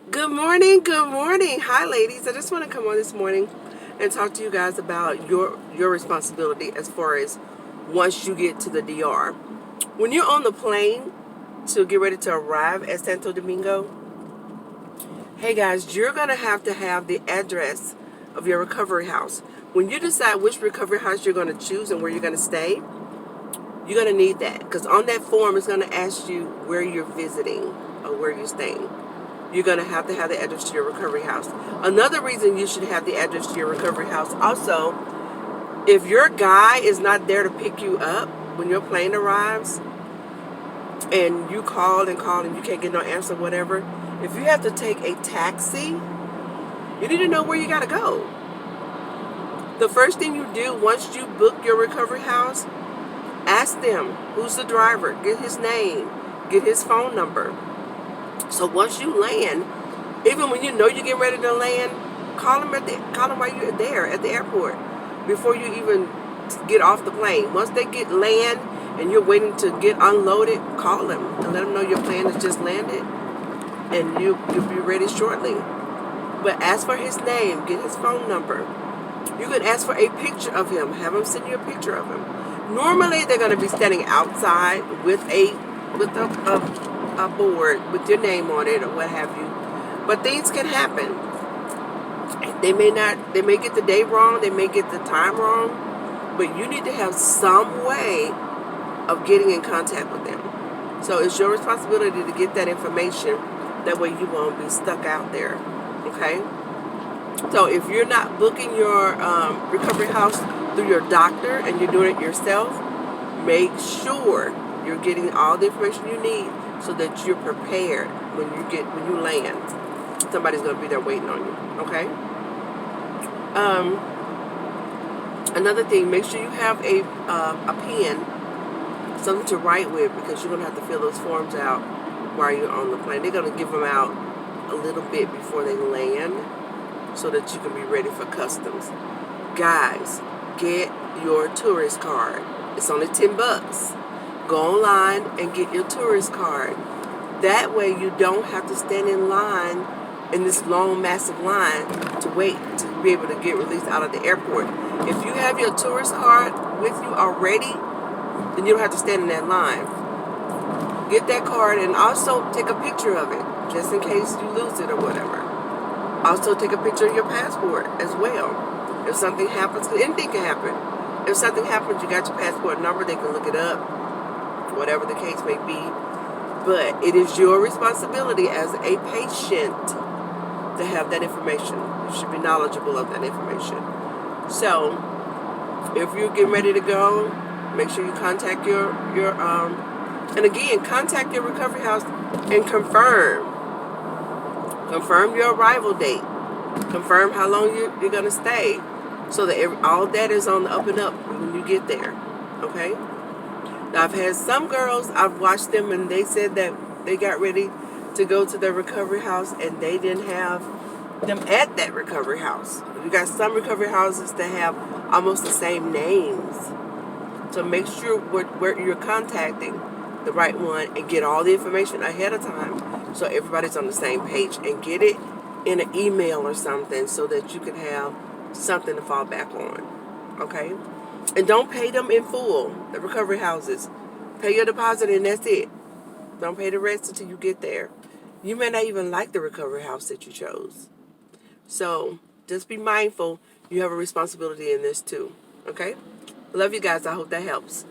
Good morning, good morning. Hi ladies. I just want to come on this morning and talk to you guys about your responsibility as far as once you get to the DR. When you're on the plane to get ready to arrive at Santo Domingo, hey guys, you're going to have the address of your recovery house. When you decide which recovery house you're going to choose and where you're going to stay, you're going to need that because on that form it's going to ask you where you're visiting or where you're staying. You're going to have the address to your recovery house. Another reason you should have the address to your recovery house also, if your guy is not there to pick you up when your plane arrives and you call and you can't get no answer, whatever, if you have to take a taxi, you need to know where you got to go. The first thing you do once you book your recovery house, ask them who's the driver, get his name, get his phone number. So once you land, even when you know you're getting ready to land, call them while you're there at the airport before you even get off the plane. Once they get land and you're waiting to get unloaded, call them and let them know your plane has just landed and you'll be ready shortly. But ask for his name, get his phone number. You can ask for a picture of him, have him send you a picture of him. Normally they're going to be standing outside with a board with your name on it or what have you. But things can happen. They may get the day wrong, they may get the time wrong, but you need to have some way of getting in contact with them. So it's your responsibility to get that information. That way you won't be stuck out there. Okay? So if you're not booking your recovery house through your doctor and you're doing it yourself, make sure you're getting all the information you need so that you're prepared when you land. Somebody's going to be there waiting on you. Okay? Another thing, make sure you have a pen, something to write with, because you're going to have to fill those forms out while you're on the plane. They're going to give them out a little bit before they land so that you can be ready for customs. Guys, get your tourist card. It's only $10. Go online and get your tourist card. That way you don't have to stand in line in this long, massive line to wait to be able to get released out of the airport. If you have your tourist card with you already, then you don't have to stand in that line. Get that card and also take a picture of it, just in case you lose it or whatever. Also take a picture of your passport as well. If something happens, anything can happen. If something happens, you got your passport number, they can look it up, whatever the case may be. But it is your responsibility as a patient to have that information. You should be knowledgeable of that information. So, if you're getting ready to go, make sure you contact your and again, contact your recovery house and confirm your arrival date. Confirm how long you're going to stay so that all that is on the up and up when you get there. Okay? Now, I've had some girls, I've watched them and they said that they got ready to go to their recovery house and they didn't have them at that recovery house. You got some recovery houses that have almost the same names. So make sure where you're contacting the right one and get all the information ahead of time so everybody's on the same page, and get it in an email or something so that you can have something to fall back on. Okay? And don't pay them in full, the recovery houses. Pay your deposit and that's it. Don't pay the rest until you get there. You may not even like the recovery house that you chose. So just be mindful. You have a responsibility in this too. Okay? Love you guys. I hope that helps.